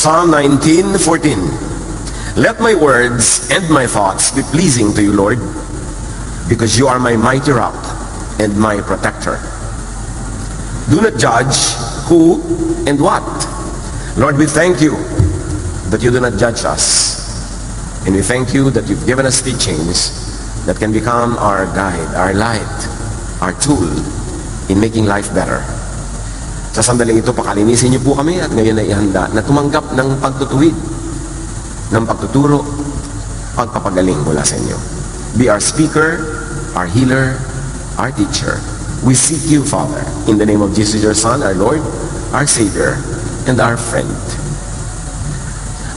Psalm 19:14. Let my words and my thoughts be pleasing to you, Lord, because you are my mighty rock and my protector. Do not judge who and what. Lord, we thank you that you do not judge us. And we thank you that you've given us teachings that can become our guide, our light, our tool in making life better. Sa sandaling ito, pakalinisin niyo po kami at ngayon ay ihanda na tumanggap ng pagtutuwid, ng pagtuturo, pagpapagaling mula sa inyo. Be our speaker, our healer, our teacher. We seek you, Father, in the name of Jesus, your Son, our Lord, our Savior, and our friend.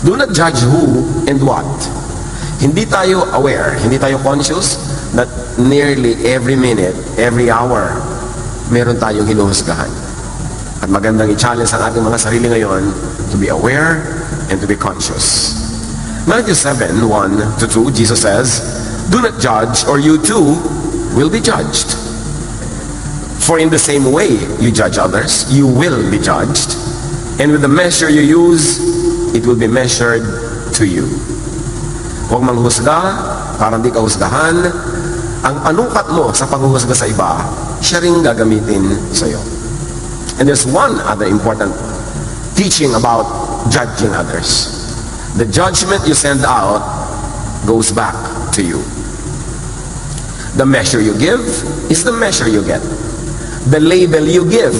Do not judge who and what. Hindi tayo aware, hindi tayo conscious that nearly every minute, every hour, meron tayong hinuhusgahan. At magandang i-challenge ang ating mga sarili ngayon to be aware and to be conscious. Matthew 7:1-2, Jesus says, do not judge or you too will be judged. For in the same way you judge others, you will be judged. And with the measure you use, it will be measured to you. Huwag manghusga, para hindi ka husgahan. Ang anukat mo sa panghuhusga sa iba, siya ring gagamitin sa iyo. And there's one other important teaching about judging others. The judgment you send out goes back to you. The measure you give is the measure you get. The label you give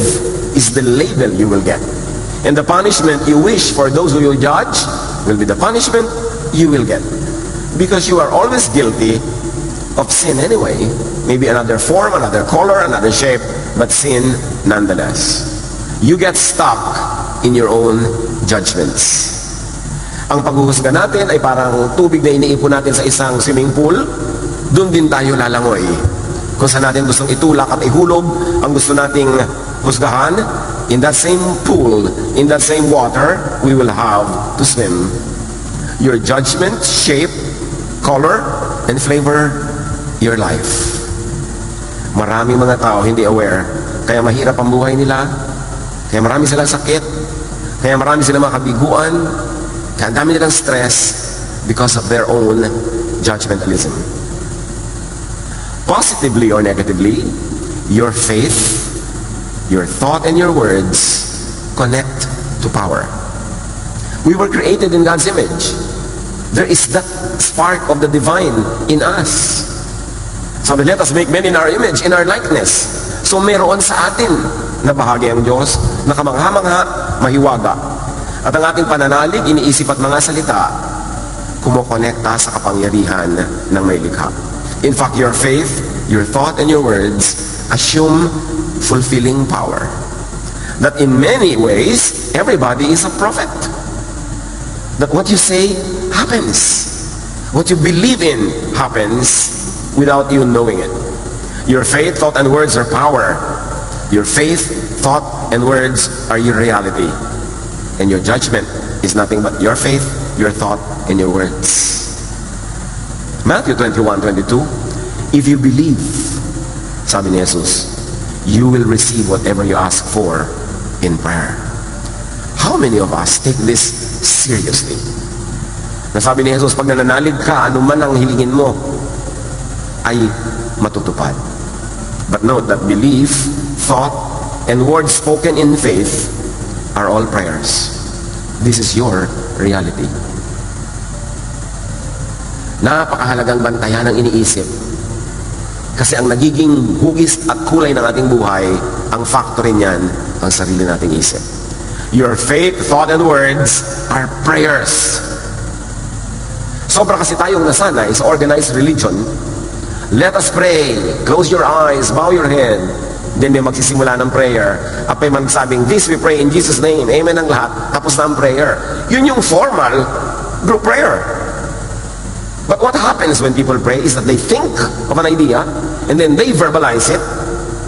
is the label you will get. And the punishment you wish for those who you judge will be the punishment you will get. Because you are always guilty of sin anyway. Maybe another form, another color, another shape, but sin nonetheless. You get stuck in your own judgments. Ang paghuhusga natin ay parang tubig na iniipon natin sa isang swimming pool. Doon din tayo lalangoy. Kung saan natin gustong itulak at ihulog ang gusto nating husgahan, in that same pool, in that same water, we will have to swim. Your judgment shape, color, and flavor your life. Maraming mga tao hindi aware, kaya mahirap ang buhay nila, kaya marami silang sakit, kaya marami silang mga kabiguan, kaya ang dami nilang stress because of their own judgmentalism. Positively or negatively, your faith, your thought, and your words connect to power. We were created in God's image. There is that spark of the divine in us. Sabi, let us make men in our image, in our likeness. So meron sa atin na bahagi ang Diyos, na kamangha-mangha, mahiwaga. At ang ating pananalig, iniisip at mga salita, kumokonekta sa kapangyarihan ng may likha. In fact, your faith, your thought, and your words assume fulfilling power. That in many ways, everybody is a prophet. That what you say happens. What you believe in happens without you knowing it. Your faith, thought, and words are power. Your faith, thought, and words are your reality. And your judgment is nothing but your faith, your thought, and your words. Matthew 21:22, if you believe, sabi ni Jesus, you will receive whatever you ask for in prayer. How many of us take this seriously? Nasabi ni Jesus, pag nananalig ka, anuman ang hilingin mo, ay matutupad. But note that belief, thought, and words spoken in faith are all prayers. This is your reality. Napakahalagang bantayan ang iniisip. Kasi ang nagiging hugis at kulay ng ating buhay, ang factory niyan, ang sarili nating isip. Your faith, thought, and words are prayers. Sobra kasi tayong nasanay sa organized religion. Let us pray. Close your eyes, bow your head. Then may magsisimula ng prayer. At may magsabing, this we pray in Jesus' name. Amen ang lahat. Tapos na ang prayer. Yun yung formal group prayer. But what happens when people pray is that they think of an idea and then they verbalize it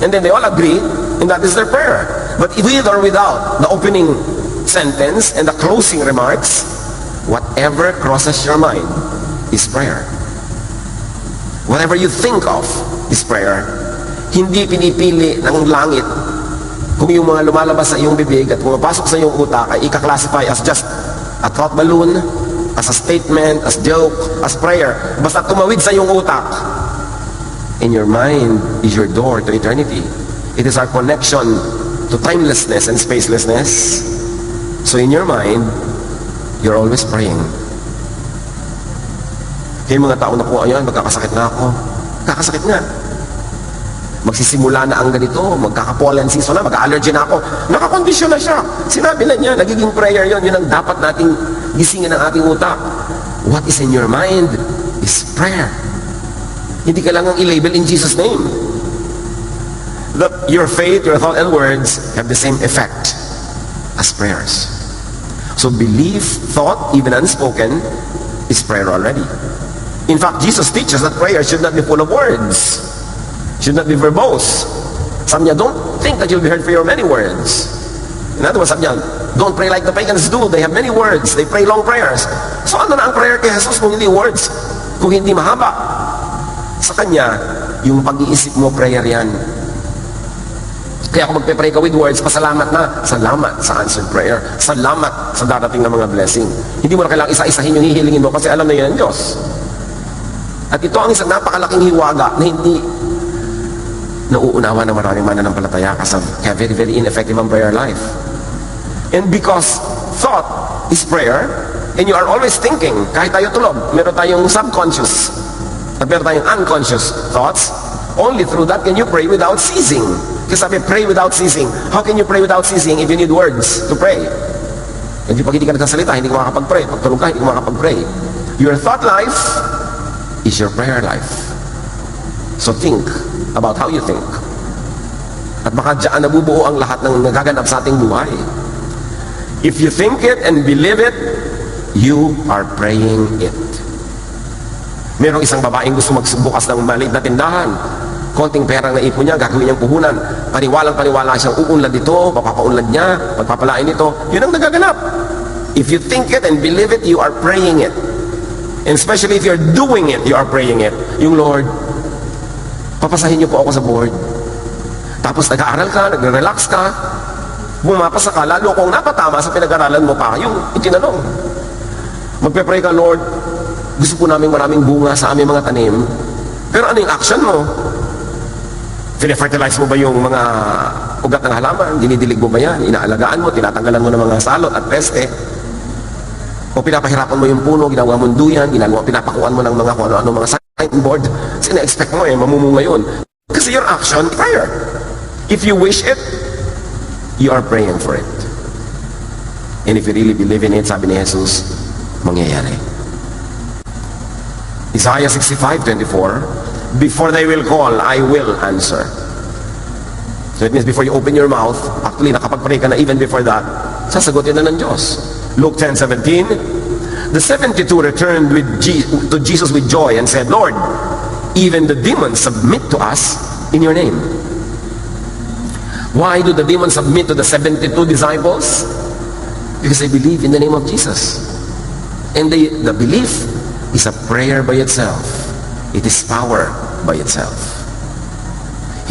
and then they all agree and that is their prayer. But with or without the opening sentence and the closing remarks, whatever crosses your mind is prayer. Whatever you think of is prayer. Hindi pinipili ng langit kung yung mga lumalabas sa iyong bibig at pumapasok sa iyong utak ay ika-classify as just a thought balloon, as a statement, as joke, as prayer. Basta tumawid sa iyong utak. In your mind is your door to eternity. It is our connection to timelessness and spacelessness. So in your mind, you're always praying. Kaya mga tao na po, ayan, magkakasakit na ako. Kakasakit nga. Magsisimula na ang ganito, magkaka-pollen season na, magka-allergy na ako. Nakakondisyon na siya. Sinabi na niya, nagiging prayer yon. Yun ang dapat nating gisingin ng ating utak. What is in your mind is prayer. Hindi ka lang ang i-label in Jesus' name. Your faith, your thought, and words have the same effect as prayers. So belief, thought, even unspoken, is prayer already. In fact, Jesus teaches that prayer should not be full of words. Should not be verbose. Sabi niya, don't think that you'll be heard for your many words. In other words, sabi niya, don't pray like the pagans do. They have many words. They pray long prayers. So ano na ang prayer kay Jesus kung hindi words? Kung hindi mahaba? Sa Kanya, yung pag-iisip mo, prayer yan. Kaya kung magpe-pray ka with words, pasalamat na. Salamat sa answered prayer. Salamat sa darating na mga blessing. Hindi mo na kailangang isa-isahin yung hihilingin mo kasi alam na yan ang Diyos. At ito ang isang napakalaking hiwaga na hindi nauunawa ng maraming mananampalataya kaya very, very ineffective ang prayer life. And because thought is prayer, and you are always thinking, kahit tayo tulog, meron tayong subconscious at meron tayong unconscious thoughts, only through that can you pray without ceasing. Kasi sabi, pray without ceasing. How can you pray without ceasing if you need words to pray? Hindi pag hindi ka nagsasalita, hindi ka makakapag-pray. Pag tulog ka, hindi ka makakapag-pray. Your thought life is your prayer life. So think about how you think. At baka dyan nabubuo ang lahat ng nagaganap sa ating buhay. If you think it and believe it, you are praying it. Merong isang babaeng gusto magbukas ng maliit na tindahan. Konting perang naipon niya, gagawin niyang puhunan. Paniwalang-paniwala siyang uunlad dito, papapaunlad niya, pagpapalain ito. Yun ang nagaganap. If you think it and believe it, you are praying it. And especially if you're doing it, you are praying it. Yung Lord, papasahin niyo po ako sa board. Tapos nag-aaral ka, nagre-relax ka, bumapasa ka, lalo kung napatama sa pinag-aralan mo pa, yung itinanong. Magpe-pray ka, Lord, gusto po namin maraming bunga sa aming mga tanim. Pero ano yung action mo? Fine-fertilize mo ba yung mga ugat ng halaman? Dinidilig mo ba yan? Inaalagaan mo, tinatanggalan mo ng mga salot at peste? O pinapahirapan mo yung puno, ginagawa mong duyan, pinapakuan mo ng mga kung ano-ano mga signboard? Kasi na-expect mo mamumunga yun. Kasi your action, prayer. If you wish it, you are praying for it. And if you really believe in it, sabi ni Jesus, mangyayari. Isaiah 65:24, before they will call, I will answer. So it means before you open your mouth, actually nakapag-pray ka na even before that, sasagutin na ng Diyos. Luke 10:17, the 72 returned to Jesus with joy and said, Lord, even the demons submit to us in your name. Why do the demons submit to the 72 disciples? Because they believe in the name of Jesus. And the belief is a prayer by itself. It is power by itself.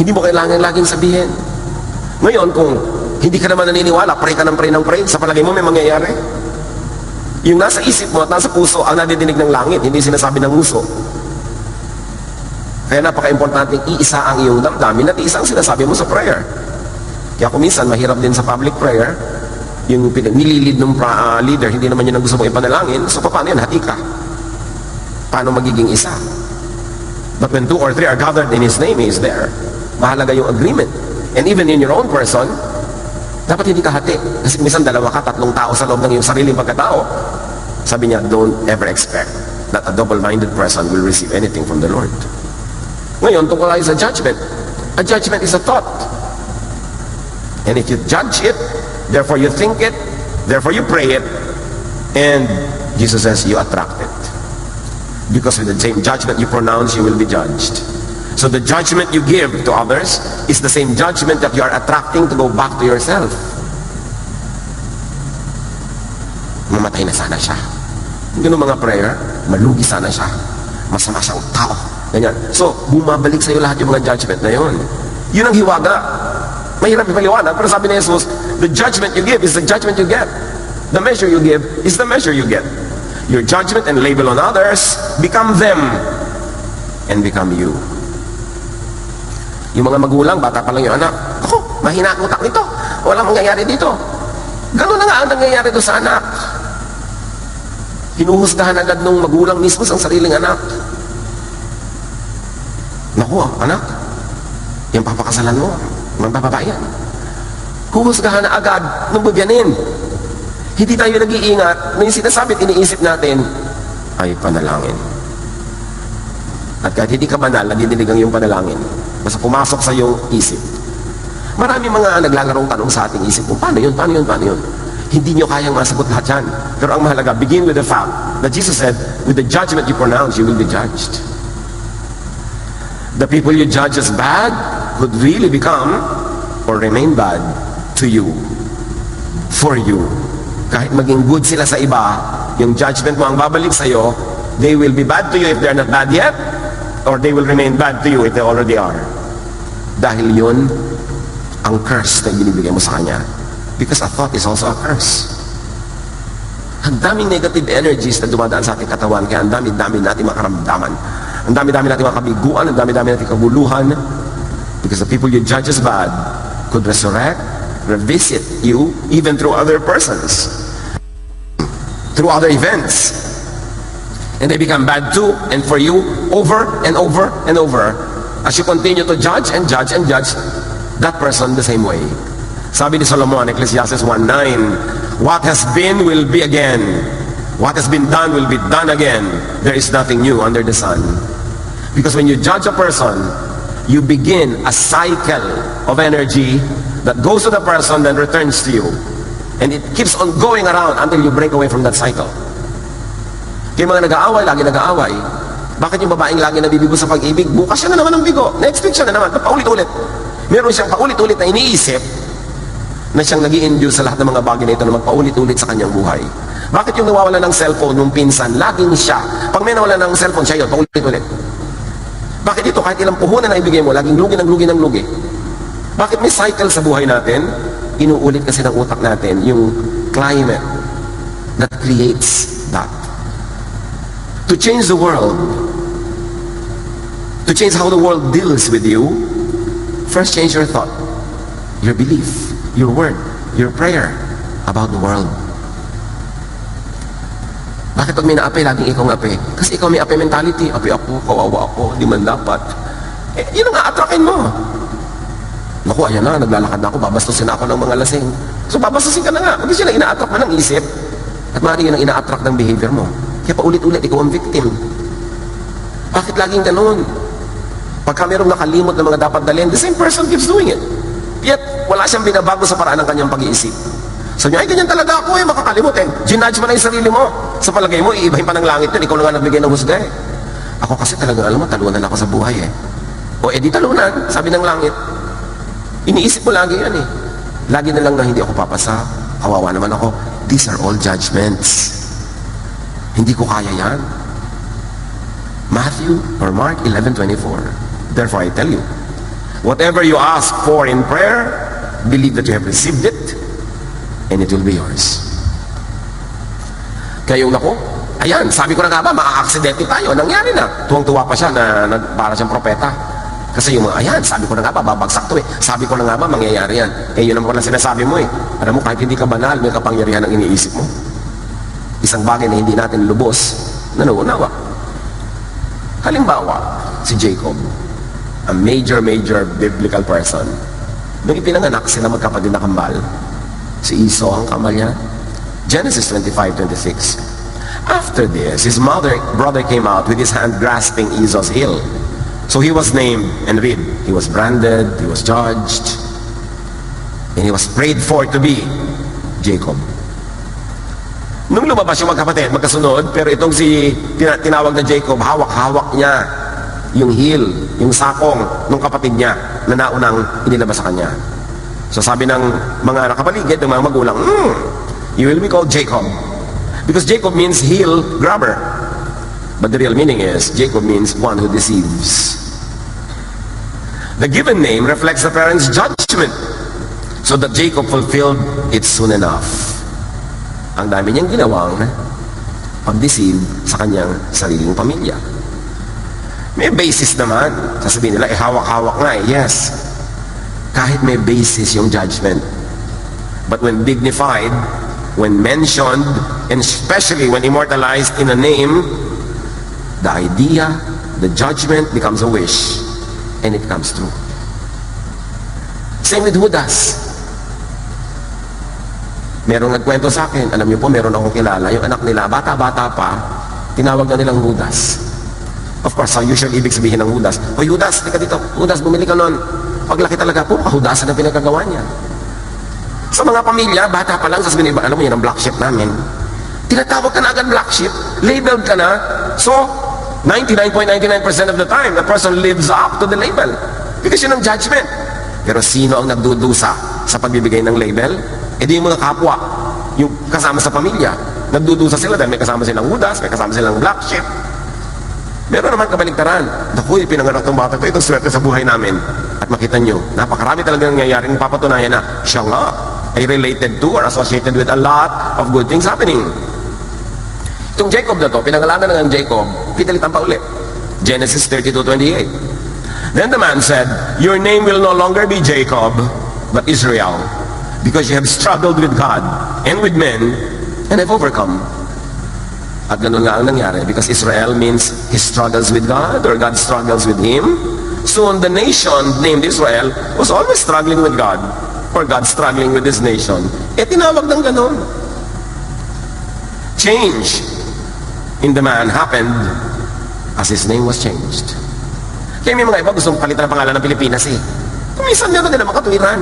Hindi mo kailangan laging sabihin. Ngayon, kung hindi ka naman naniniwala, pray ka ng pray ng pray, sa palagay mo may mangyayari? Yung nasa isip mo at nasa puso ang nadidinig ng langit, hindi sinasabi ng muso. Kaya napaka-importante iisa ang iyong damdamin at iisa ang sinasabi mo sa prayer. Kaya kung minsan mahirap din sa public prayer, yung nililid ng leader, hindi naman yun ang gusto mong ipanalangin, so paano yan? Hati ka. Paano magiging isa? But when 2 or 3 are gathered in His name, He is there. Mahalaga yung agreement. And even in your own person, dapat hindi ka hati. Kasi minsan 2 ka, 3 tao sa loob ng iyong sariling pagkatao. Sabi niya, don't ever expect that a double-minded person will receive anything from the Lord. Ngayon, tungkol tayo sa judgment. A judgment is a thought. And if you judge it, therefore you think it, therefore you pray it, and Jesus says you attract it. Because with the same judgment you pronounce, you will be judged. So the judgment you give to others is the same judgment that you are attracting to go back to yourself. Mamatay na sana siya. Yung mga prayer, malugi sana siya. Masama siyang tao. Ganyan. So, bumabalik sa iyo lahat yung mga judgment na yun. Yun ang hiwaga. Mahirap ipaliwanag, pero sabi ni Jesus, the judgment you give is the judgment you get. The measure you give is the measure you get. Your judgment and label on others become them and become you. Yung mga magulang, bata pa lang yung anak, ako, mahina ang utak nito, walang mangyayari dito. Ganun na nga ang nangyayari doon sa anak. Hinuhusgahan agad ng magulang mismo sa sariling anak. Naku, anak, yung papakasalan mo, mga babae yan. Huhusgahan na agad ng bubyanin. Hindi tayo nag-iingat na yung sinasabi at iniisip natin ay panalangin. At kahit hindi ka banal, nadidinig ang iyong panalangin. Basta pumasok sa iyong isip. Marami mga naglalarong tanong sa ating isip kung paano yun, paano yun, paano yun. Hindi nyo kayang masagot lahat yan. Pero ang mahalaga, begin with the fact that Jesus said, with the judgment you pronounce, you will be judged. The people you judge as bad could really become or remain bad to you. For you. Kahit maging good sila sa iba, yung judgment mo ang babalik sa'yo, they will be bad to you if they're not bad yet, or they will remain bad to you if they already are. Dahil yun ang curse na binibigay mo sa kanya. Because a thought is also a curse. Ang daming negative energies na dumadaan sa ating katawan, kaya ang dami-dami natin makaramdaman. Ang dami-dami natin makabiguan, ang dami-dami natin kabuluhan. Because the people you judge as bad could resurrect, revisit you, even through other persons, through other events. And they become bad too, and for you, over and over and over, as you continue to judge and judge and judge that person the same way. Sabi ni Solomon, Ecclesiastes 1:9, what has been will be again. What has been done will be done again. There is nothing new under the sun. Because when you judge a person, you begin a cycle of energy that goes to the person then returns to you. And it keeps on going around until you break away from that cycle. Kaya mga nag-aaway, lagi nag-aaway. Bakit yung babaeng lagi nabibigo sa pag-ibig? Bukas siya na naman ng bigo. Next week siya na naman. Paulit-ulit. Meron siyang paulit-ulit na iniisip na siyang nag-i-induce sa lahat ng mga bagay na ito na magpaulit-ulit sa kanyang buhay. Bakit yung nawawala ng cellphone nung pinsan, laging siya? Pag may nawala ng cellphone, siya yun, paulit-ulit. Bakit ito, kahit ilang puhunan na ibigay mo, laging lugi ng lugi ng lugi? Bakit may cycle sa buhay natin? Inuulit kasi ng utak natin yung climate that creates that. To change the world, to change how the world deals with you, first change your thought, your belief, your word, your prayer about the world. Bakit pag may naapi, laging ikaw ngapi? Kasi ikaw may api mentality. Api ako, kawawa ako, di man dapat. Yun ang aatrakin mo. Naku, ayan na, naglalakad na ako, babastusin ako ng mga lasing. So babastusin ka na nga. Hindi siya na ina-attract mo ng isip. At maaaring yun ang ina-attract ng behavior mo. Kaya paulit-ulit, ikaw ang victim. Bakit laging ganun? Pagka mayroong nakalimot ng mga dapat dalhin, the same person keeps doing it. Yet, wala siyang binabago sa paraan ng kanyang pag-iisip. So niya, ay ganyan talaga ako makakalimot eh. Ginudge mo na yung sarili mo. Sa palagay mo, iibahin pa ng langit yun. Ikaw lang nga nagbigay ng husga eh. Ako kasi talagang alam mo, talunan ako sa buhay eh. O edi talunan, sabi ng langit. Iniisip mo lagi yan eh. Lagi na lang na hindi ako papasa. Kawawa naman ako. These are all judgments. Hindi ko kaya yan. Matthew or Mark 11:24. Therefore I tell you, whatever you ask for in prayer, believe that you have received it, and it will be yours. Kaya yung naku, ayan, sabi ko na nga ba, maka-aksidente tayo. Nangyari na. Tuwang-tuwa pa siya na para siyang propeta. Kasi yung mga, ayan, sabi ko na nga ba, babagsak to eh. Sabi ko na nga ba, mangyayari yan. Eh, yun naman pala sinasabi mo eh. Alam mo, kahit hindi ka banal, may kapangyarihan ang iniisip mo. Isang bagay na hindi natin lubos, na nauunawa. Halimbawa, si Jacob, a major biblical person. Nung ipinanganak sila magkapatid na kambal, si Esau ang kambal niya. Genesis 25:26. After this, his brother came out with his hand grasping Esau's heel. So he was named, and read, he was branded, he was judged, and he was prayed for to be Jacob. Nung lumabas yung magkapatid, magkasunod, pero itong si tinawag na Jacob, hawak-hawak niya yung heel, yung sakong ng kapatid niya na naunang inilabas sa kanya. So sabi ng mga nakapaligid, ng mga magulang, you will be called Jacob. Because Jacob means heel grabber. But the real meaning is, Jacob means one who deceives. The given name reflects the parents' judgment, so that Jacob fulfilled it soon enough. Ang dami niyang ginawang pag-deceive sa kanyang sariling pamilya. May basis naman. Sasabihin nila, hawak-hawak nga eh. Yes. Kahit may basis yung judgment. But when dignified, when mentioned, and especially when immortalized in a name, the idea, the judgment becomes a wish, and it comes true. Same with Judas. Merong nagkwento sa akin, alam niyo po, meron akong kilala, yung anak nila, bata-bata pa, tinawag na nilang Judas. Of course, ang usual ibig sabihin ng Judas, "Hoy Judas, tika dito, Judas, bumili ka nun." Paglaki talaga po, kahudasan na pinagkagawa niya. Sa mga pamilya, bata pa lang, sasabihin, alam mo yan, ang black sheep namin. Tinatawag ka na agad black sheep, labeled ka na, so, 99.99% of the time, the person lives up to the label. Because yun ang judgment. Pero sino ang nagdudusa sa pagbibigay ng label? E di yung mga kapwa, yung kasama sa pamilya. Nagdudusa sila dahil may kasama silang Judas, may kasama silang black sheep. Meron naman kabaligtaran. Naku, pinanganak ng bata ko, itong swerte sa buhay namin. At makita nyo, napakarami talagang nangyayaring papatunayan na siya nga ay related to or associated with a lot of good things happening. Itong Jacob na to, pinangalanan ng Jacob, pitalitan pa ulit. Genesis 32:28. Then the man said, "Your name will no longer be Jacob, but Israel, because you have struggled with God and with men, and have overcome." At ganun nga ang nangyari, because Israel means he struggles with God, or God struggles with him. Soon the nation named Israel was always struggling with God, or God struggling with his nation. Eh tinawag ng ganun. Change in the man happened as his name was changed. Kaya may mga iba gustong palitan ang pangalan ng Pilipinas eh. Kumisan meron din ang makatuwiran.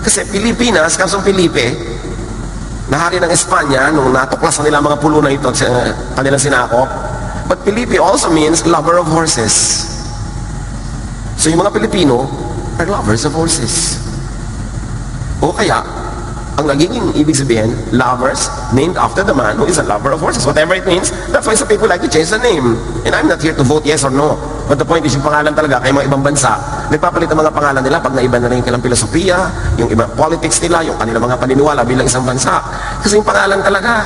Kasi Pilipinas, kasong Felipe, nahari ng Espanya nung natuklasan nila mga pulo na ito at kanilang sinakop. But Felipe also means lover of horses. So yung mga Pilipino are lovers of horses. O kaya, ang nagiging ibig sabihin, lovers named after the man who is a lover of horses. Whatever it means, that's why some people like to change the name. And I'm not here to vote yes or no. But the point is, yung pangalan talaga, kay mga ibang bansa, nagpapalit ang mga pangalan nila pag naiba na rin yung kanilang filosofiya, yung ibang politics nila, yung kanilang mga paniniwala bilang isang bansa. Kasi yung pangalan talaga.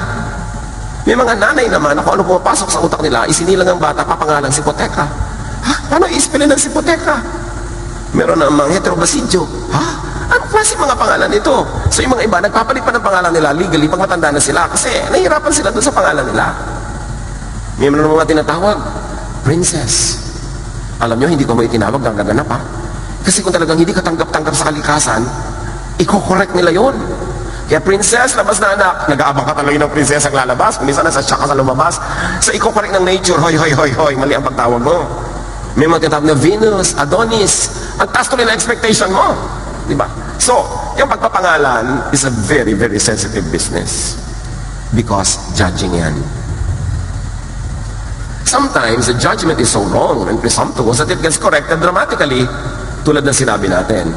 May mga nanay naman, kung ano pumapasok sa utak nila, isinilang ang bata, papangalang Sipoteka. Ha? Paano i-spellin ng Sipoteka? Meron ng mga heterobasidyo. Ha? Ano klase mga pangalan ito? So yung mga iba, nagpapalit pa ng pangalan nila legally pag matanda na sila kasi nahihirapan sila doon sa pangalan nila. May mga tinatawag, princess. Alam nyo, hindi ko mo itinawag ng gaganap ha. Kasi kung talagang hindi ka tanggap-tanggap sa kalikasan, i-correct nila yon. Kaya princess, labas na anak. Nag-aabang ka talaga ng princess ang lalabas. Minsan nasa siya ka sa lumabas. So i-correct ng nature, hoy, hoy, hoy, hoy. Mali ang pagtawag mo. May mga tinatawag na Venus, Adonis. Ang taas tuloy na expectation mo. Diba? So, yung pagpapangalan is a very, very sensitive business. Because judging yan. Sometimes, the judgment is so wrong and presumptuous that it gets corrected dramatically. Tulad ng sinabi natin.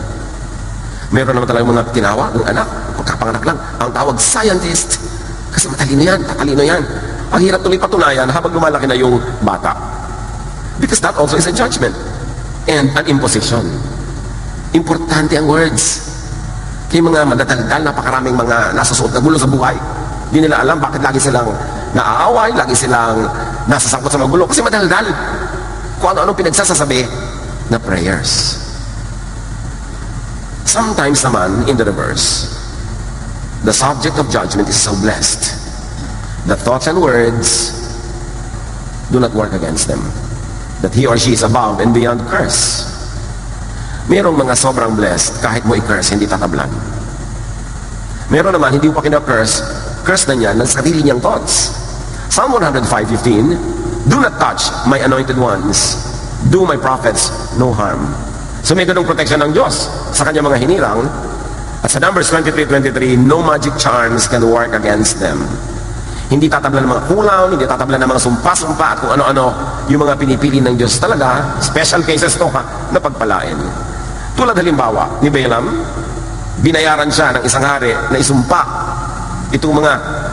Meron naman talagang mga tinawag ng anak, pagkapanganak lang, ang tawag scientist. Kasi matalino yan, tatalino yan. Ang hirap tuloy patunayan habang lumalaki na yung bata. Because that also is a judgment and an imposition. Importante ang words. Kaya mga madadaldal, napakaraming mga nasusuot na gulo sa buhay. Hindi nila alam bakit lagi silang naaaway, lagi silang nasasangkot sa mga gulo. Kasi madaldal. Kung ano-ano pinagsasasabi na prayers. Sometimes naman, in the reverse, the subject of judgment is so blessed that thoughts and words do not work against them. That he or she is above and beyond curse. Merong mga sobrang blessed, kahit mo i-curse, hindi tatablan. Meron naman, hindi mo pa kina-curse, curse na niya ng sarili niyang thoughts. Psalm 105:15, "Do not touch my anointed ones. Do my prophets no harm." So may ganung protection ng Diyos sa kanyang mga hinirang. At sa Numbers 23:23, "No magic charms can work against them." Hindi tatablan ng mga kulam, hindi tatablan ng mga sumpa-sumpa at kung ano-ano yung mga pinipili ng Diyos talaga. Special cases to ha, na pagpalain. Tulad halimbawa ni Balaam, binayaran siya ng isang hari na isumpa itong mga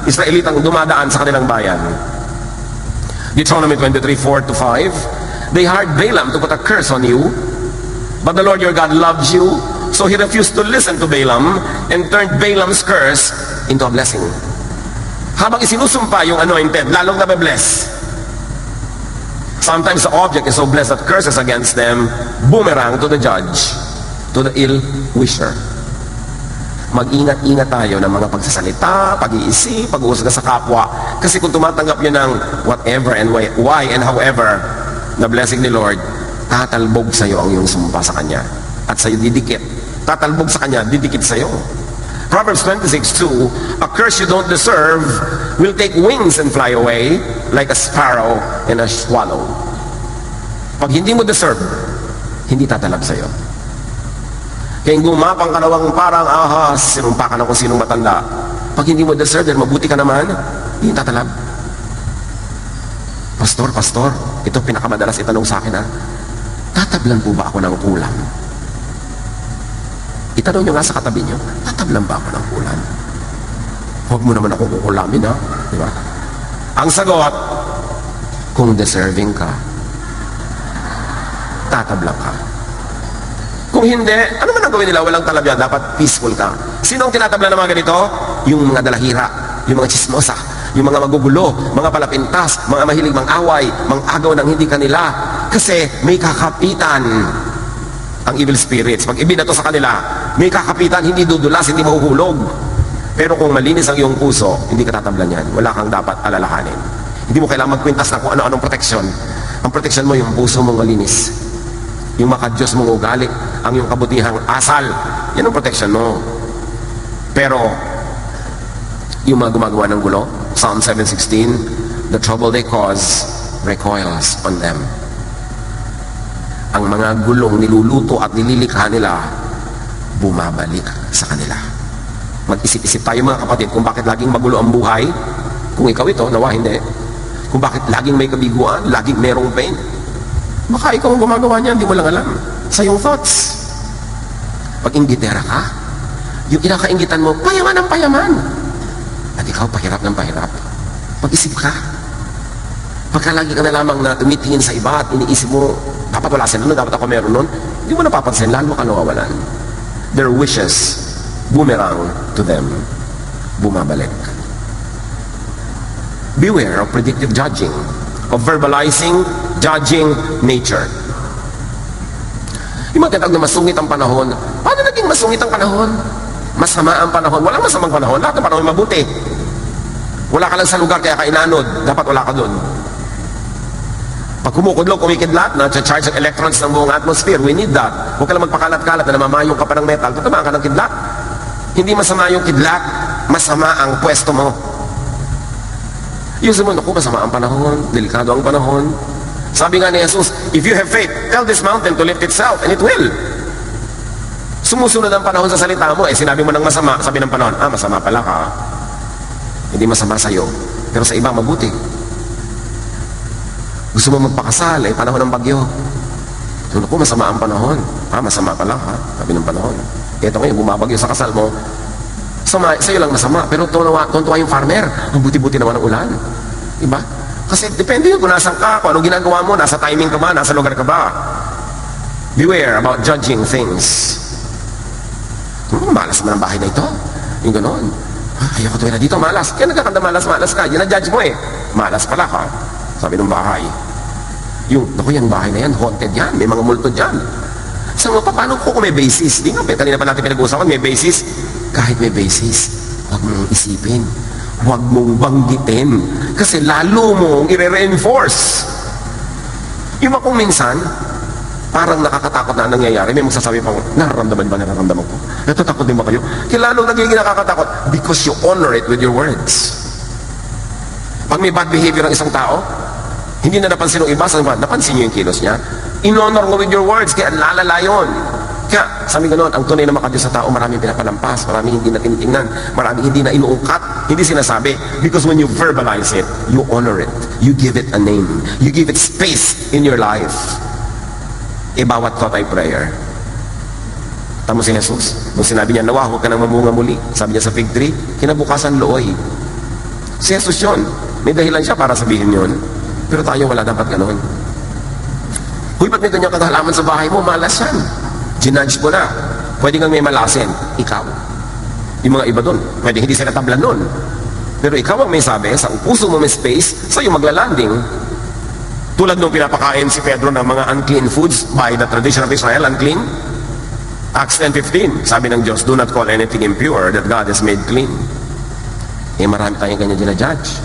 Israelitang dumadaan sa kanilang bayan. Deuteronomy 23:4-5, "They hired Balaam to put a curse on you, but the Lord your God loves you, so he refused to listen to Balaam and turned Balaam's curse into a blessing." Habang isinusumpa yung anointed, lalong nabe-bless. Sometimes the object is so blessed that curses against them boomerang to the judge, to the ill-wisher. Mag-ingat-ingat tayo ng mga pagsasalita, pag-iisip, pag-uusga sa kapwa. Kasi kung tumatanggap nyo ng whatever and why and however na blessing ni Lord, tatalbog sa'yo ang iyong sumpa sa Kanya. At sa'yo didikit. Tatalbog sa Kanya, didikit sa'yo. Proverbs 26:2, a curse you don't deserve will take wings and fly away like a sparrow and a swallow. Pag hindi mo deserve, hindi tatalab sa'yo. Kaya gumapang ka nawang parang ahas, sinumpa ka na kung sinong matanda. Pag hindi mo deserve, dahil mabuti ka naman, hindi tatalab. Pastor, ito pinakamadalas itanong sa akin, ha? Tatablan po ba ako ng kulang? Itanong nyo nga sa katabi nyo, tatablan ba ako ng kulang? Huwag mo naman ako kukulamin, ha? Diba? Ang sagot, kung deserving ka, tatablan ka. Kung hindi, ano man ang gawin nila? Walang talab yan. Dapat peaceful ka. Sino ang tinatabla ng mga ganito? Yung mga dalahira, yung mga chismosa, yung mga magugulo, mga palapintas, mga mahilig mang-away, mang-agaw ng hindi kanila. Kasi may kakapitan ang evil spirits. Pag ibinato sa kanila, may kakapitan, hindi dudulas, hindi mahuhulog. Pero kung malinis ang iyong puso, hindi ka tatablan yan. Wala kang dapat alalahanin. Hindi mo kailangan magkwintas na kung ano-anong proteksyon. Ang proteksyon mo, yung puso mong malinis. Yung maka-Diyos mong ugali, ang iyong kabutihang asal, yan ang protection mo. Pero yung mga gumagawa ng gulo, Psalm 7:16, the trouble they cause recoils on them. Ang mga gulong niluluto at nililikha nila, bumabalik sa kanila. Mag-isip-isip tayo mga kapatid kung bakit laging magulo ang buhay. Kung ikaw ito, nawa hindi. Kung bakit laging may kabiguan, laging merong pain. Baka ikaw ang gumagawa niyan, hindi mo lang alam. Sa iyong thoughts. Pag inggitera ka, yung kinakainggitan mo, payaman ang payaman. At ikaw, pahirap ng pahirap. Mag-isip ka. Pagka lagi ka na lamang na tumitingin sa iba at iniisip mo, dapat wala sila nun, dapat ako meron nun, hindi mo napapansin, lalo ka nawawalan. Their wishes, boomerang to them, bumabalik. Beware of predictive judging, of verbalizing, judging nature. Yung mga tinatawag na masungit ang panahon, paano naging masungit ang panahon? Masama ang panahon. Walang masamang panahon. Lahat ng panahon mabuti. Wala ka lang sa lugar kaya ka inanod. Dapat wala ka doon. Pag kumukudlog, kumikidlat, na-charge ang electrons ng buong atmosphere. We need that. Huwag ka lang magpakalat-kalat na namamayong ka pa ng metal. Tatamaan ka ng kidlat. Hindi masama yung kidlat. Masama ang pwesto mo. Yung sabihin, naku, masama ang panahon. Delikado ang panahon. Sabi nga ni Jesus, if you have faith, tell this mountain to lift itself, and it will. Sumusunod ang panahon sa salita mo, sinabi mo ng masama, sabi ng panahon, masama pala ka. Hindi masama sa'yo, pero sa iba mabuti. Gusto mo magpakasal, panahon ng bagyo. So, naku, masama ang panahon. Masama pala ka, sabi ng panahon. Ito ngayon, bumabagyo sa kasal mo, sa'yo lang masama, pero tuntua yung farmer, ang buti-buti naman ang ulan. Diba? Kasi depende yun kung nasan ka, kung anong ginagawa mo, nasa timing ka ba, nasa lugar ka ba. Beware about judging things. Malas naman ang bahay na ito. Yung gano'n. Ayoko tuwin na dito, malas. Kaya nagkakanda malas ka. Yan ang judge mo Malas pala ka. Sabi ng bahay. Naku, yung bahay na yan, haunted yan. May mga multo dyan. Sabi mo, paano kung may basis? Di nga, kanina pa natin pinag-uusapan, may basis. Kahit may basis, huwag mong isipin. Huwag mong banggitin. Kasi lalo mong i-reinforce. Yung kung minsan, parang nakakatakot na nangyayari. May magsasabi pang, nararamdaman ko? Natatakot din ba kayo? Kaya lalo nagiging nakakatakot because you honor it with your words. Pag may bad behavior ng isang tao, hindi na napansin ng iba, napansin nyo yung kilos niya? In-honor mo with your words, kaya lalala yun. Kaya, sabi ganoon, ang tunay na makadiyos sa tao, maraming pinapalampas, maraming hindi na tinitingnan, maraming hindi na inuungkat, hindi sinasabi. Because when you verbalize it, you honor it. You give it a name. You give it space in your life. Bawat thought ay prayer. Tama si Jesus. Nung sinabi niya, nawa, huwag ka nang mamunga muli. Sabi niya sa fig tree, kinabukasan looy. Si Jesus yun. May dahilan siya para sabihin yun. Pero tayo wala dapat ganoon. Huy, ba't may ganyan katahalaman sa bahay mo? Malas yan. Ginudge mo na. Pwede kang may malasin. Ikaw. Yung mga iba doon, pwede hindi sila tablan nun. Pero ikaw ang may sabi, sa puso mo may space, sa'yo maglalanding. Tulad nung pinapakain si Pedro ng mga unclean foods by the tradition of Israel, unclean. Acts 10:15, sabi ng Diyos, do not call anything impure that God has made clean. Eh marami tayong ganyan ginajudge.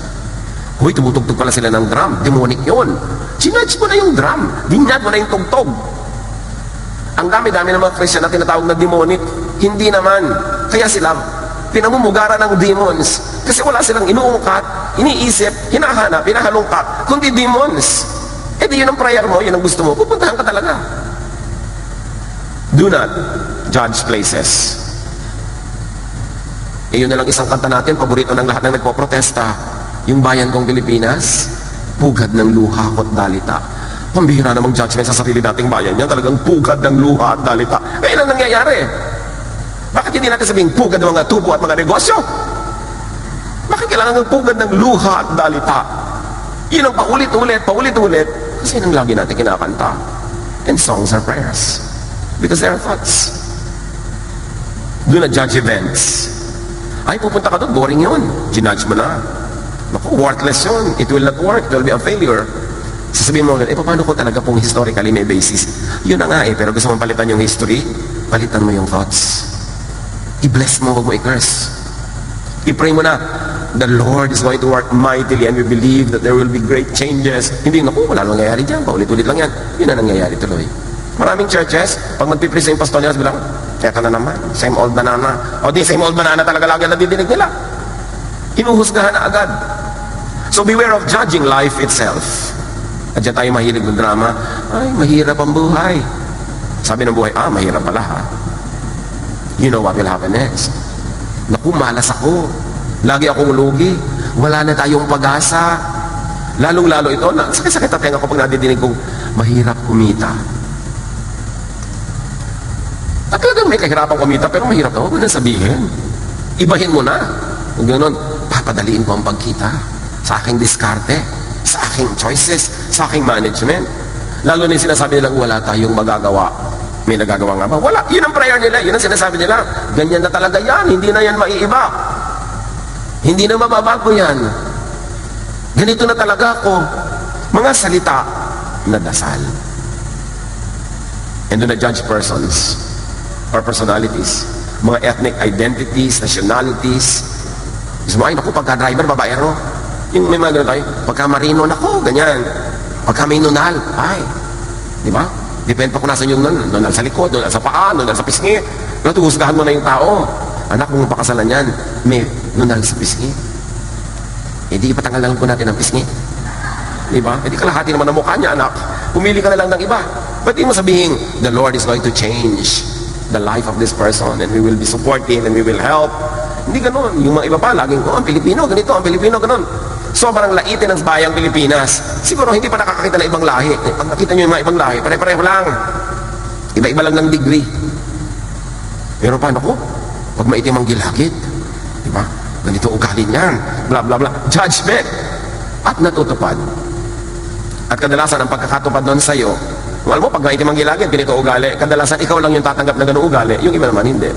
Huy, tumutugtog pala sila ng drum, demonic yun. Sinudge mo na yung drum, dinyad mo na yung tugtog. Ang dami-dami ng mga Christian na tinatawag na demonic, hindi naman. Kaya sila pinamumugaran ng demons. Kasi wala silang inuungkat, iniisip, hinahanap, hinahalungkat, kundi demons. Eh di yun ang prayer mo, yun ang gusto mo, pupuntahan ka talaga. Do not judge places. Eh yun na lang isang kanta natin, paborito ng lahat ng nagpoprotesta. Yung bayan kong Pilipinas, pugad ng luha ko't dalita. Pambihira namang judgment sa sarili nating bayan yan, talagang pugad ng luha at dalita. Kaya lang nangyayari. Bakit hindi natin sabihin pugad ng mga tubo at mga negosyo? Bakit kailangan ng pugad ng luha at dalita? Yun ang paulit-ulit, kasi yun ang lagi natin kinakanta. And songs are prayers. Because they are thoughts. Do not judge events. Ay, pupunta ka doon, boring yun. Ginudge mo na. Naku, worthless yun. It will not work. It will be a failure. Sasabihin mo, paano ko talaga pong historically may basis? Yun na nga pero gusto mong palitan yung history, palitan mo yung thoughts. I-bless mo, huwag mo i-curse. I-pray mo na, the Lord is going to work mightily and we believe that there will be great changes. Hindi, naku, wala nang nangyayari dyan. Paulit-ulit lang yan. Yun na nangyayari tuloy. Maraming churches, pag magpipray sa yung pastor nila, bilang, eto na naman, same old banana. O di, same old banana talaga lagi na didinig nila. Hinuhusgahan na agad. So beware of judging life itself. At dyan tayo mahilig ng drama, ay, mahirap ang buhay. Sabi ng buhay, mahirap pala ha. You know what will happen next? Naku, malas ako. Lagi akong lugi. Wala na tayong pag-asa. Lalong-lalo ito, sakit-sakit at tenga ko pag nadidinig kong mahirap kumita. At talagang may kahirapan kumita, pero mahirap ako. Huwag na sabihin. Ibahin mo na. Kung gano'n, papadaliin ko ang pagkita sa aking diskarte, sa aking choices, sa aking management. Lalo na yung sinasabi nilang wala tayong magagawa. May nagagawa nga ba? Wala. Yun ang prayer nila. Yun ang sinasabi nila. Ganyan na talaga yan. Hindi na yan maiiba. Hindi na mababago yan. Ganito na talaga ako. Mga salita na dasal. And do not judge persons or personalities. Mga ethnic identities, nationalities. Gusto mo, ay naku, pagka-driver, babaero. Yung may mga gano'n tayo, pagka marino, naku, ganyan. Pagka may nunal, ay. Di ba? Depende pa kung nasan yung nunal sa likod, nunal sa paa, nunal sa pisngi. Husgahan mo na yung tao. Anak, kung pakasalan yan, may nunal sa pisngi. Eh di ipatanggal na lang po natin ang pisngi. Di ba? Eh di kalahati naman ang mukha niya, anak. Pumili ka na lang ng iba. Ba't di mo sabihin, the Lord is going to change the life of this person and we will be supportive and we will help. Hindi ganun. Yung mga iba pa, laging, ang Pilipino, ganito, ang Pilipino, ganun. Sobrang laitin ng bayang Pilipinas. Siguro hindi pa nakakakita ng ibang lahi. Pag nakita nyo yung mga ibang lahi, pare-pareho lang. Iba-iba lang ng degree. Pero paano ko? Pag maitim ang gilagid, di ba? Ganito ugali niyan, bla bla bla. Judgment. At natutupad. At kadalasan ang pagkakatupad doon sa'yo, alam mo, pag maitim ang gilagid, ganito ugali, kadalasan ikaw lang yung tatanggap na ganun ugali, yung iba naman hindi.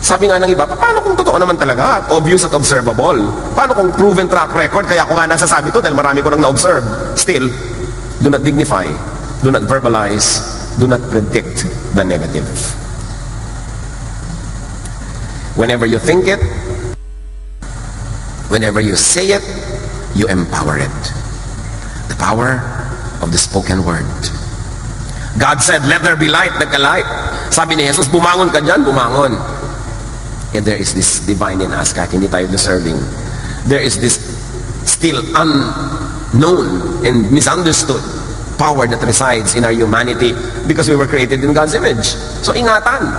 Sabi nga ng iba, paano kung totoo naman talaga? Obvious at observable. Paano kung proven track record? Kaya ako nga nasasabi to dahil marami ko nang na-observe. Still, do not dignify, do not verbalize, do not predict the negative. Whenever you think it, whenever you say it, you empower it. The power of the spoken word. God said, let there be light, nagka-light. Sabi ni Jesus, bumangon ka dyan, bumangon. And there is this divine in us, kahit hindi tayo deserving. There is this still unknown and misunderstood power that resides in our humanity because we were created in God's image. So ingatan.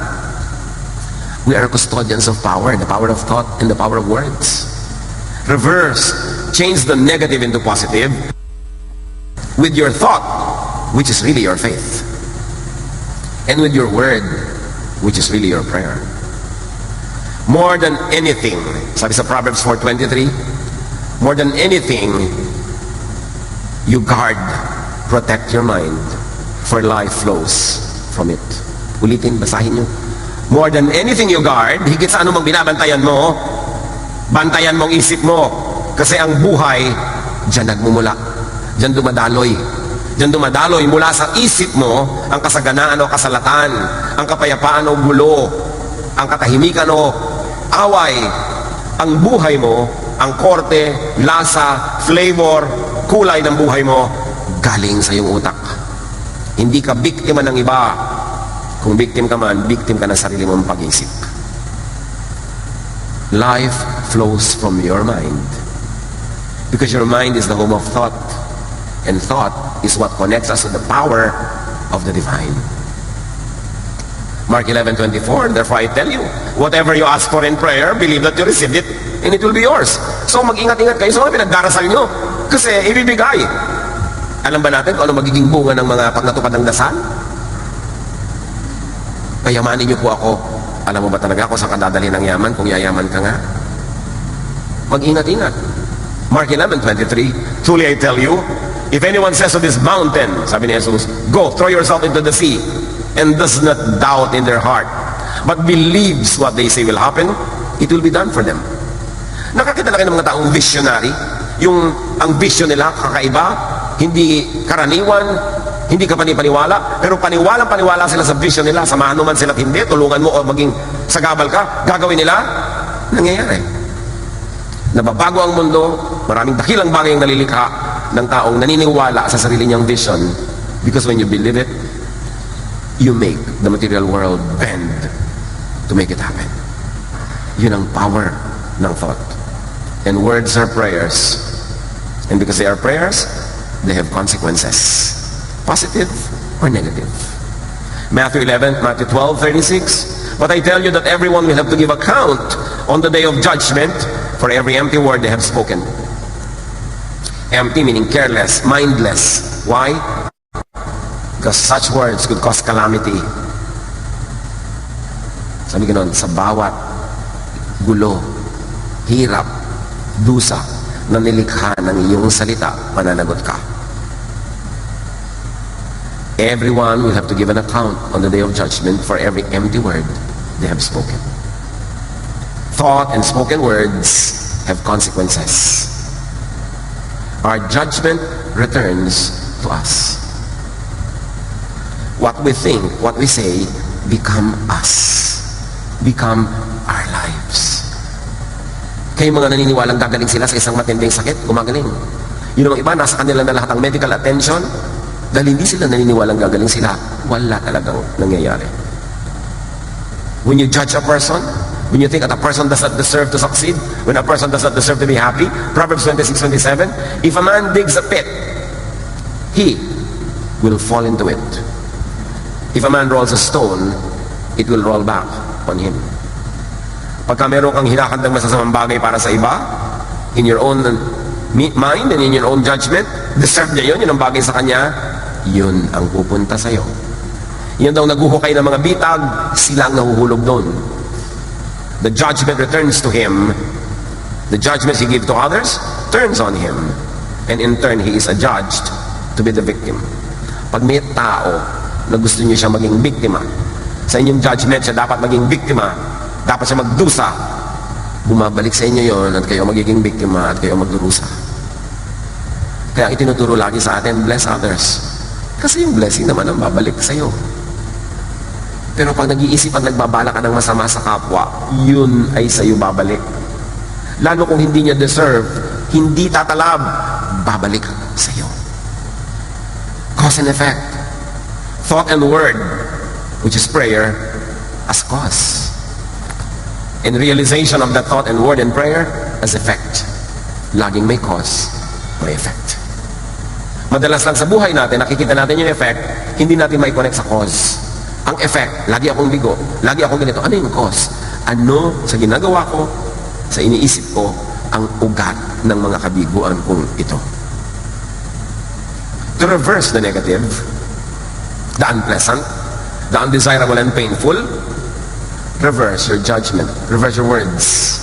We are custodians of power, the power of thought and the power of words. Reverse, change the negative into positive with your thought, which is really your faith. And with your word, which is really your prayer. More than anything, sabi sa Proverbs 4:23, more than anything, you guard, protect your mind, for life flows from it. Ulitin, basahin nyo. More than anything you guard, higit sa anumang binabantayan mo, Bantayan mong isip mo. Kasi ang buhay, dyan nagmumula. Dyan dumadaloy. Dyan dumadaloy mula sa isip mo ang kasaganaan o kasalatan, ang kapayapaan o gulo, ang katahimikan o away. Ang buhay mo, ang korte, lasa, flavor, kulay ng buhay mo, galing sa iyong utak. Hindi ka biktima ng iba. Kung biktim ka man, biktim ka ng sarili mong pag-isip. Life flows from your mind. Because your mind is the home of thought. And thought is what connects us to the power of the divine. Mark 11:24, therefore I tell you, whatever you ask for in prayer, believe that you received it, and it will be yours. So mag-ingat-ingat kayo sa mga pinagdarasal nyo. Kasi ibibigay. Alam ba natin kung ano magiging bunga ng mga pagnatupad ng dasal? Payamanin niyo po ako. Alam mo ba talaga kung saan ka dadalhin ng yaman kung yayaman ka nga? Mag-ingat-ingat. Mark 11:23, truly I tell you, if anyone says to this mountain, sabi ni Jesus, go, throw yourself into the sea, and does not doubt in their heart, but believes what they say will happen, it will be done for them. Nakakita na kayo ng mga taong visionary, yung ang vision nila kakaiba, hindi karaniwan, hindi ka panipaniwala, pero paniwala sila sa vision nila, samahan mo man sila at hindi, tulungan mo o maging sagabal ka, gagawin nila, nangyayari. Nababago ang mundo, maraming dakilang bagay ang nalilikha ng taong naniniwala sa sarili niyang vision, because when you believe it, you make the material world bend to make it happen. Yun ang power ng thought. And words are prayers. And because they are prayers, they have consequences. Positive or negative. Matthew 12:36. But I tell you that everyone will have to give account on the day of judgment for every empty word they have spoken. Empty meaning careless, mindless. Why? Because such words could cause calamity. Sabi ganoon, sa bawat gulo, hirap, dusa na nilikha ng iyong salita, mananagot ka. Everyone will have to give an account on the day of judgment for every empty word they have spoken. Thought and spoken words have consequences. Our judgment returns to us. What we think, what we say, become us. Become our lives. Kayo mga naniniwalang gagaling sila sa isang matinding sakit, gumagaling. Yun ang iba, nasa kanila na lahat ang medical attention, dahil hindi sila naniniwalang gagaling sila, wala talagang nangyayari. When you judge a person, when you think that a person does not deserve to succeed, when a person does not deserve to be happy, Proverbs 26:27, if a man digs a pit, he will fall into it. If a man rolls a stone, it will roll back on him. Pagka meron kang hinakandang masasamang bagay para sa iba, in your own mind and in your own judgment, deserve niya yun, yun ang bagay sa kanya, yun ang pupunta sa'yo. Yun daw naguhukay ng mga bitag, sila ang nahuhulog doon. The judgment returns to him. The judgment he gives to others turns on him. And in turn, he is adjudged to be the victim. Pag may tao na gusto niyo siya maging biktima, sa inyong judgment siya dapat maging biktima, dapat siya magdusa, bumabalik sa inyo yon at kayo magiging biktima at kayo magdurusa. Kaya itinuturo lagi sa atin, bless others. Kasi yung blessing naman ang babalik sa iyo. Pero pag nag-iisip at nagbabala ka ng masama sa kapwa, yun ay sa iyo babalik. Lalo kung hindi niya deserve, hindi tatalab, babalik sa iyo. Cause and effect. Thought and word, which is prayer, as cause. And realization of that thought and word and prayer as effect. Laging may cause, may effect. Madalas lang sa buhay natin, nakikita natin yung effect, hindi natin may connect sa cause. Ang effect, lagi akong bigo, lagi akong ganito. Ano yung cause? Ano sa ginagawa ko, sa iniisip ko, ang ugat ng mga kabiguan kong ito. To reverse the negative, the unpleasant, the undesirable and painful, reverse your judgment, reverse your words.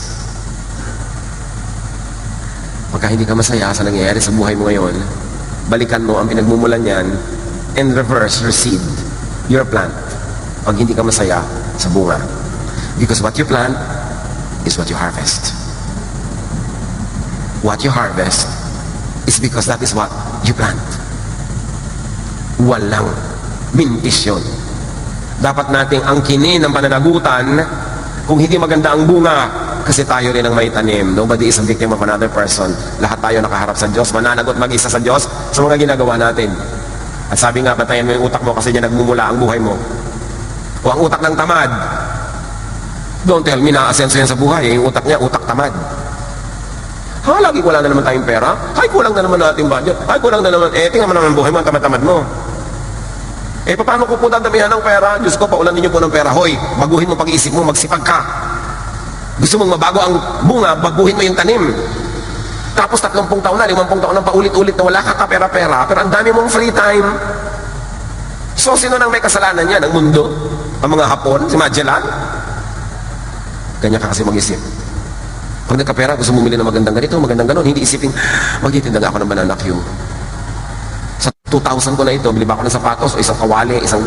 Pagka hindi ka masaya sa nangyayari sa buhay mo ngayon, balikan mo ang pinagmumulan niyan and reverse your seed, your plant. Pag hindi ka masaya sa bunga. Because what you plant is what you harvest. what you harvest is because that is what you plant. Walang mintis yun. Dapat nating angkinin ang pananagutan kung hindi maganda ang bunga, kasi tayo rin ang may tanim. Nobody is a victim of another person. Lahat tayo nakaharap sa Diyos, mananagot mag-isa sa Diyos sa mga ginagawa natin. At sabi nga, bantayan mo yung utak mo kasi diyan nagmumula ang buhay mo. O ang utak ng tamad, don't tell me na asenso yan sa buhay, yung utak niya, utak tamad. Ha, lagi wala na naman tayong pera, ay kulang na naman natin budget, ay kulang na naman, tingnan mo naman ang buhay mo, ang tamad-tamad mo. Paano ko po dadamihan ng pera? Diyos ko, paulan ninyo po ng pera. Hoy, baguhin mo pag-iisip mo, magsipag ka. Gusto mong mabago ang bunga, baguhin mo yung tanim. Tapos 30 taon na, 50 taon na paulit-ulit na wala ka kapera-pera, pero ang dami mong free time. So, sino nang may kasalanan yan? Ang mundo? Ang mga Hapon? Si Magellan? Ganyan ka kasi mag-isip. Pag nagkapera, gusto mo bumili ng magandang ganito, magandang ganon, hindi isipin, magtitinda ako ng banana Q. Sa 2,000 ko na ito, bili ba ako ng sapatos o isang kawali, isang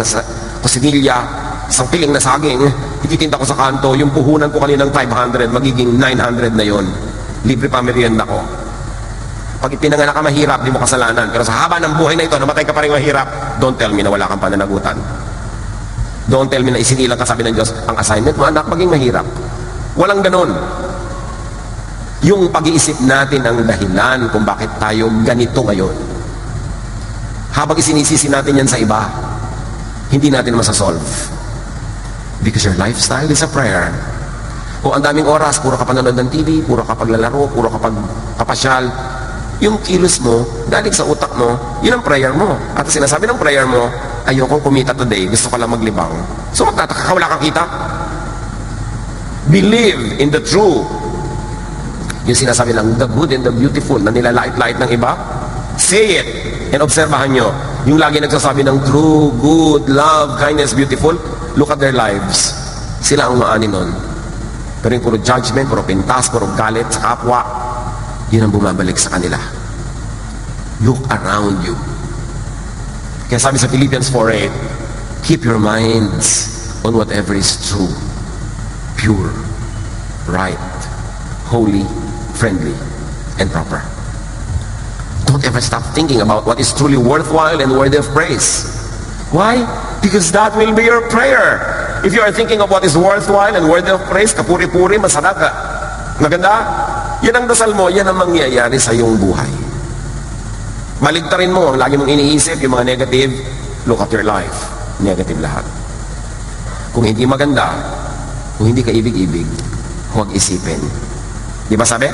kusinilya, isang piling na saging, ititinda ko sa kanto, yung puhunan ko kaninang 500, magiging 900 na yon. Libre pa merienda ko. Pag ipinanganak ka mahirap, di mo kasalanan. Pero sa haba ng buhay na ito, namatay ka pa rin mahirap, don't tell me na wala kang pananagutan. Don't tell me na isinilang ka, sabi ng Diyos, ang assignment mo, anak, maging mahirap. Walang ganon. Yung pag-iisip natin ang dahilan kung bakit tayo ganito ngayon. Habang isinisisi natin yan sa iba, hindi natin masasolve. Because your lifestyle is a prayer. Kung ang daming oras, puro ka panonood ng TV, puro ka paglalaro, puro ka kapasyal, yung kilos mo, galing sa utak mo, yun ang prayer mo. At sinasabi ng prayer mo, ayokong kumita today, gusto ko lang maglibang. So magtataka ka, wala kang kita. Believe in the true. Yung sinasabi lang, the good and the beautiful, na nilalait-lait ng iba, say it. And obserbahan nyo, yung lagi nagsasabi ng true, good, love, kindness, beautiful, look at their lives. Sila ang maani nun. Pero yung puro judgment, puro pintas, puro galit sa kapwa, yun ang bumabalik sa kanila. Look around you. Kaya sabi sa Philippians 4:8, keep your minds on whatever is true, pure, right, holy, friendly, and proper. Don't ever stop thinking about what is truly worthwhile and worthy of praise. Why? Because that will be your prayer. If you are thinking of what is worthwhile and worthy of praise, kapuri-puri, masarap ka, maganda, yan ang dasal mo, yan ang mangyayari sa iyong buhay. Maligtarin mo ang lagi mong iniisip, yung mga negative, look at your life. Negative lahat. Kung hindi maganda, kung hindi ka ibig-ibig, huwag isipin. Di ba sabi?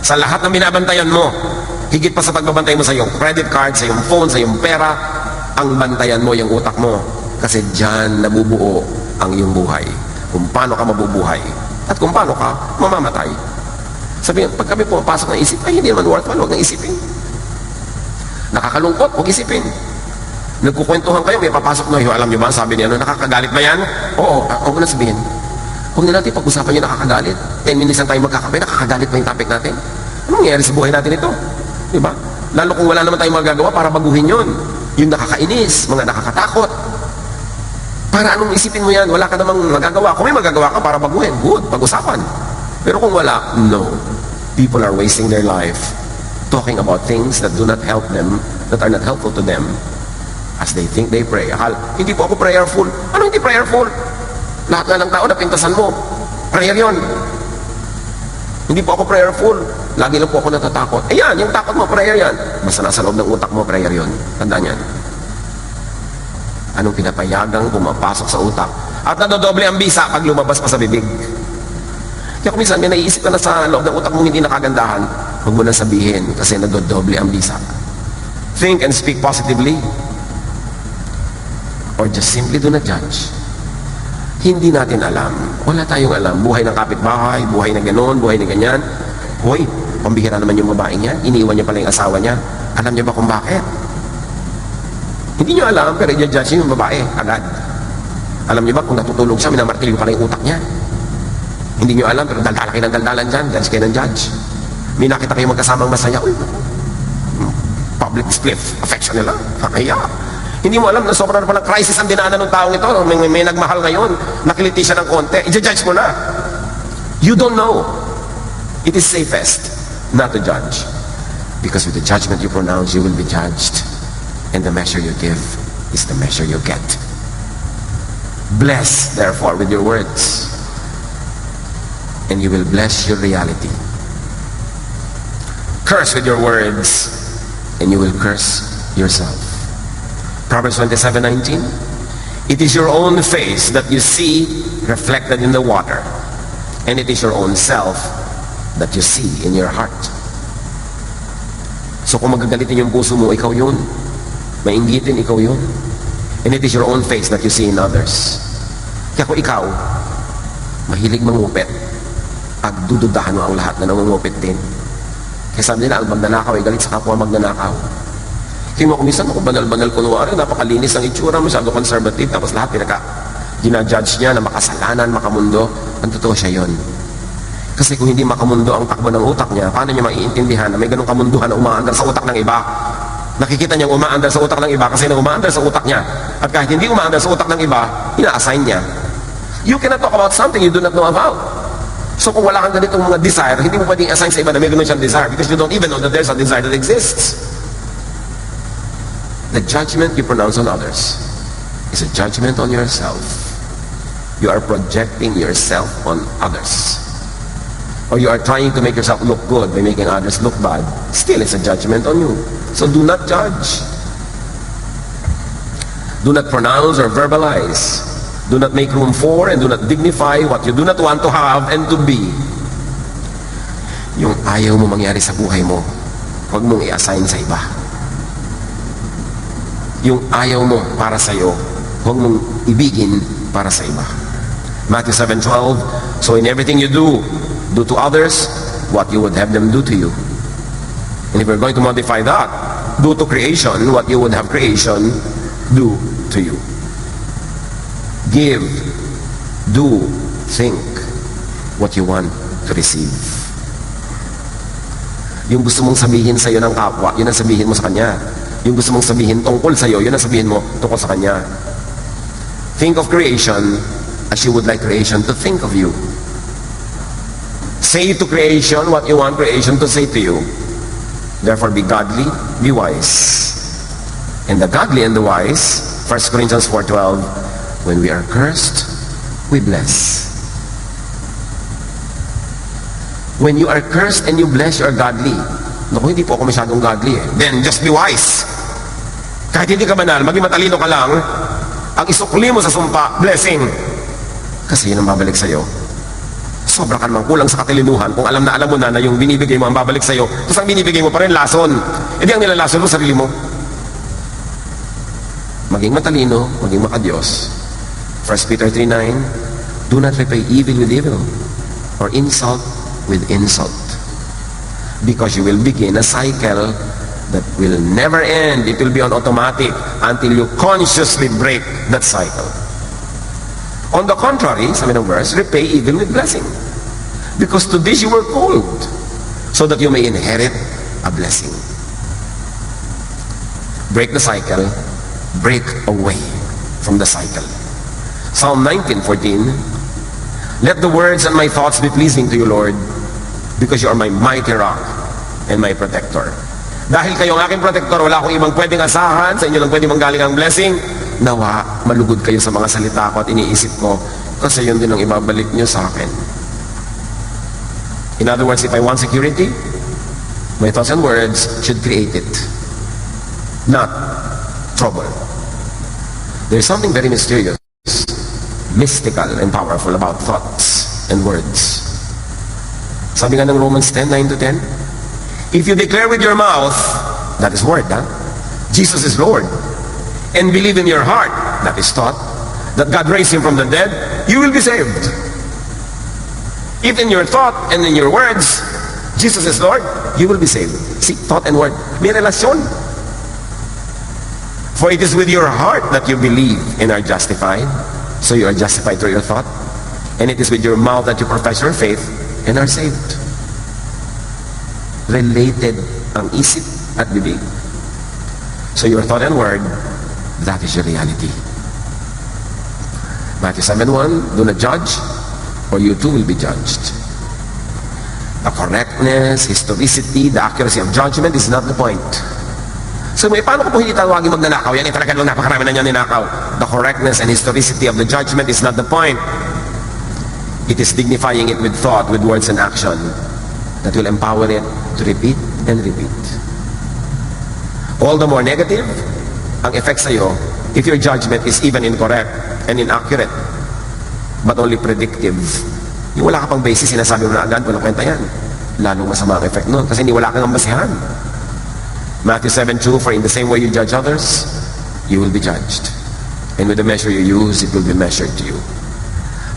Sa lahat ng binabantayan mo, higit pa sa pagbabantay mo sa iyong credit card, sa iyong phone, sa iyong pera, ang bantayan mo yung utak mo. Kasi dyan nabubuo ang iyong buhay. Kung paano ka mabubuhay at kung paano ka mamamatay. Sabi, pag kami pumapasok ng isip, ay hindi naman worthwhile, huwag nang isipin. Nakakalungkot, huwag isipin. Nagkukwentuhan kayo, may papasok na, alam niyo ba, sabi niya, nakakagalit ba yan? Oo, huwag na sabihin. Huwag na natin pag-usapan yung nakakagalit. 10 minutes lang tayo magkakape, nakakagalit ba yung topic natin? Anong nangyayari sa buhay natin ito? Diba? Lalo kung wala naman tayong magagawa para baguhin yun. Yung nakakainis, mga nakakatakot. Para anong isipin mo yan? Wala ka namang magagawa. Kung may magagawa ka para baguhin, good, pag-usapan. Pero kung wala, no. People are wasting their life talking about things that do not help them, that are not helpful to them, as they think they pray. Hindi po ako prayerful. Ano hindi prayerful? Lahat na ng tao na pintasan mo, prayer yon. Hindi po ako prayerful. Lagi lang po ako natatakot. Ayan, yung takot mo, prayer yan. Basta nasa loob ng utak mo, prayer yon. Tandaan yan. Anong pinapayagang pumapasok sa utak? At nadodoble ang bisa pag lumabas pa sa bibig. Kaya kung minsan may naiisip ka na sa loob ng utak mong hindi nakagandahan, huwag mo na sabihin kasi nadodoble ang bisa. Think and speak positively. Or just simply do not judge. Hindi natin alam. Wala tayong alam. Buhay ng kapitbahay, buhay na gano'n, buhay na ganyan. Hoy, pambihira naman yung babaeng yan. Iniwan niya pala yung asawa niya. Alam niya ba kung bakit? Hindi niyo alam, pero i-judge yung babae agad. Alam niyo ba kung natutulog siya, minamartilyo pala yung utak niya. Hindi niyo alam, pero daldala kayo ng daldalan dyan. Judge kayo ng judge. May nakita kayo magkasamang masaya. Uy, public split. Affection nila. Kaya. Hindi mo alam na sobrang palang crisis ang dinaanan ng taong ito. May nagmahal ngayon. Nakiliti siya ng konti. I-judge mo na. You don't know. It is safest not to judge. Because with the judgment you pronounce, you will be judged. And the measure you give is the measure you get. Bless, therefore, with your words. And you will bless your reality. Curse with your words, and you will curse yourself. Proverbs 27:19. It is your own face that you see reflected in the water, and it is your own self that you see in your heart. So kung magagalitin yung puso mo, ikaw yun. Mainggitin, ikaw yun. And it is your own face that you see in others. Kaya kung ikaw, mahilig mangupit, pagdududahan mo ang lahat na namungupit din. Kaya sabi nila, ang magnanakaw ay galit sa kapwa magnanakaw. Kaya mo, kumisan ako banal-banal kunwari, napakalinis ang itsura, masyado conservative, tapos lahat ginajudge niya na makasalanan, makamundo. Ang totoo siya yun. Kasi kung hindi makamundo ang takbo ng utak niya, paano niya maiintindihan na may ganong kamunduhan na umaandar sa utak ng iba? Nakikita niyang umaandar sa utak ng iba kasi na umaandar sa utak niya. At kahit hindi umaandar sa utak ng iba, ina-assign niya. You cannot talk about something you do not know about. So kung wala kang ganitong mga desire, hindi mo pwedeng assign sa iba na may ganun siyang desire because you don't even know that there's a desire that exists. The judgment you pronounce on others is a judgment on yourself. You are projecting yourself on others. Or you are trying to make yourself look good by making others look bad. Still, it's a judgment on you. So do not judge. Do not pronounce or verbalize. Do not make room for and do not dignify what you do not want to have and to be. Yung ayaw mo mangyari sa buhay mo, huwag mong i-assign sa iba. Yung ayaw mo para sa iyo, huwag mong ibigin para sa iba. Matthew 7:12, so in everything you do to others what you would have them do to you. And if we're going to modify that, do to creation what you would have creation do to you. Give, do, think what you want to receive. Yung gusto mong sabihin sa iyo ng kapwa, yun ang sabihin mo sa kanya. Yung gusto mong sabihin tungkol sa iyo, yun ang sabihin mo tungkol sa kanya. Think of creation as you would like creation to think of you. Say to creation what you want creation to say to you. Therefore be godly, be wise. And the godly and the wise, 1 Corinthians 4:12, when we are cursed, we bless. When you are cursed and you bless, you are godly. Naku, hindi po ako masyadong godly eh. Then just be wise. Kahit hindi ka banal, maging matalino ka lang, ang isukli mo sa sumpa, blessing. Kasi yun ang babalik sa'yo. Sobra ka namang kulang sa katalinuhan kung alam mo na yung binibigay mo ang babalik sa'yo, tapos ang binibigay mo pa rin lason. E di ang nilalason mo sarili mo. Maging matalino, maging makadiyos. 1 Peter 3:9, do not repay evil with evil or insult with insult, because you will begin a cycle that will never end. It will be on automatic until you consciously break that cycle. On the contrary, sabi ng verse, repay evil with blessing, because to this you were called, so that you may inherit a blessing. Break the cycle, break away from the cycle. Psalm 19:14, let the words and my thoughts be pleasing to you, Lord, because you are my mighty rock and my protector. Dahil kayo ang aking protector, wala akong ibang pwedeng asahan, sa inyo lang pwedeng manggaling ang blessing. Nawa, malugod kayo sa mga salita ko at iniisip ko, kasi yun din ang ibabalik nyo sa akin. In other words, if I want security, my thoughts and words should create it, not trouble. There's something very mysterious, mystical and powerful about thoughts and words. Sabi nga ng Romans 10:9-10, if you declare with your mouth, that is word, Jesus is Lord, and believe in your heart, that is thought, that God raised him from the dead, you will be saved. If in your thought and in your words, Jesus is Lord, you will be saved. See, thought and word, may relasyon. For it is with your heart that you believe and are justified, so you are justified through your thought, and it is with your mouth that you profess your faith and are saved. Related ang isip at bibig. So your thought and word, that is your reality. Matthew 7:1, do not judge, or you too will be judged. The correctness, historicity, the accuracy of judgment is not the point. So paano ko po hindi tawagin magnanakaw? Yan talaga nung napakarami na niya ninakaw. The correctness and historicity of the judgment is not the point. It is dignifying it with thought, with words and action that will empower it to repeat and repeat. All the more negative ang effect sa'yo if your judgment is even incorrect and inaccurate, but only predictive. Yung wala ka pang basis, sinasabi mo na agad, walang kwenta yan. Lalong masama ang effect nun kasi hindi wala kang basihan. Matthew 7:2, for in the same way you judge others, you will be judged. And with the measure you use, it will be measured to you.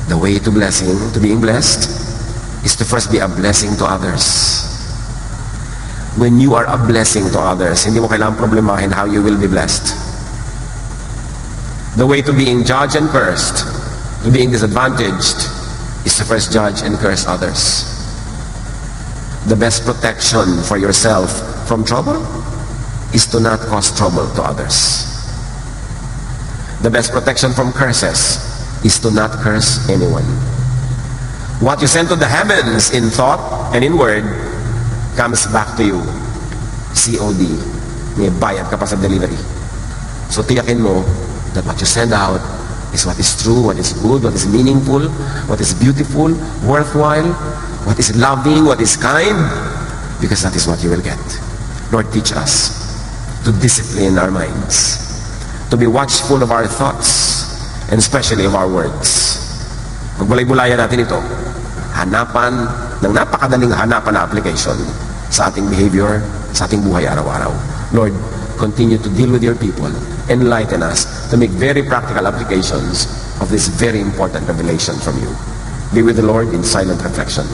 The way to blessing, to being blessed, is to first be a blessing to others. When you are a blessing to others, hindi mo kailangang problemahin how you will be blessed. The way to being judged and cursed, to being disadvantaged, is to first judge and curse others. The best protection for yourself from trouble is to not cause trouble to others. The best protection from curses is to not curse anyone. What you send to the heavens in thought and in word comes back to you. COD. May bayad ka pa sa delivery. So tiyakin mo that what you send out is what is true, what is good, what is meaningful, what is beautiful, worthwhile, what is loving, what is kind, because that is what you will get. Lord, teach us to discipline our minds, to be watchful of our thoughts, and especially of our words. Magbulay-bulayan natin ito. Hanapan ng napakadaling hanapan na application sa ating behavior, sa ating buhay araw-araw. Lord, continue to deal with your people. Enlighten us to make very practical applications of this very important revelation from you. Be with the Lord in silent reflection.